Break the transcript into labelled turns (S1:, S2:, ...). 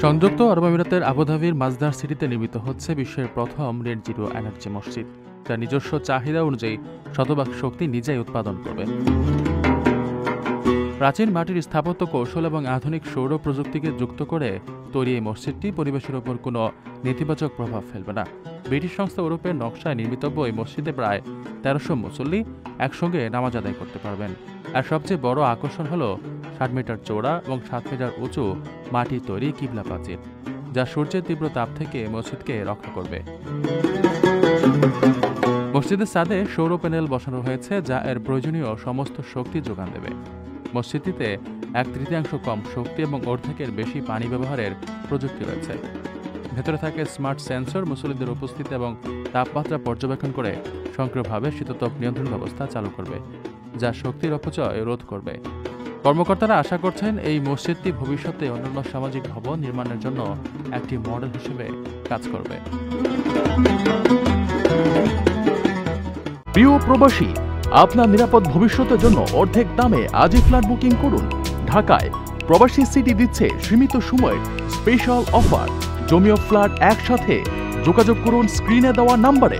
S1: সংযুক্ত আরব আমিরাতের আবুধাবির মাজদার সিটিতে নির্মিত হচ্ছে বিশ্বের প্রথম নেট জিরো এনার্জি মসজিদ, যা নিজস্ব চাহিদা অনুযায়ী শতভাগ শক্তি নিজেই উৎপাদন করবে। প্রাচীন মাটির স্থাপত্য কৌশল এবং আধুনিক সৌর প্রযুক্তিকে যুক্ত করে তৈরি এই মসজিদটি পরিবেশের ওপর কোনো নেতিবাচক প্রভাব ফেলবে না। ব্রিটিশ সংস্থা ইউরোপের নকশায় নির্মিতব্য এই মসজিদে প্রায় ১৩০০ মুসল্লি একসঙ্গে নামাজ আদায় করতে পারবেন। আর সবচেয়ে বড় আকর্ষণ হল ৬০ মিটার চওড়া এবং ৭ মিটার উঁচু মাটির তৈরি কিবলা প্রাচীর, যা সূর্যের তীব্র তাপ থেকে মসজিদকে রক্ষা করবে। মসজিদের ছাদে সৌর প্যানেল বসানো হয়েছে, যা এর প্রয়োজনীয় সমস্ত শক্তি যোগান দেবে। মসজিদটিতে ১/৩ কম শক্তি এবং অর্ধেকের বেশি পানি ব্যবহারের প্রযুক্তি রয়েছে। ভেতরে থাকে স্মার্ট সেন্সর, মুসল্লিদের উপস্থিতি এবং তাপমাত্রা পর্যবেক্ষণ করে স্বয়ংক্রিয়ভাবে শীততাপ নিয়ন্ত্রণ ব্যবস্থা চালু করবে, যা শক্তির অপচয় রোধ করবে। কর্মকর্তারা আশা করছেন এই মসজিদটি ভবিষ্যতে অন্যান্য সামাজিক ভবন নির্মাণের জন্য একটি মডেল হিসেবে কাজ করবে।
S2: প্রিয় প্রবাসী, আপনার নিরাপদ ভবিষ্যতের জন্য অর্ধেক দামে আজই ফ্ল্যাট বুকিং করুন। ঢাকায় প্রবাসী সিটি দিচ্ছে সীমিত সময়ের স্পেশাল অফার। জমি ও ফ্ল্যাট একসাথে। যোগাযোগ করুন স্ক্রিনে দেওয়া নম্বরে।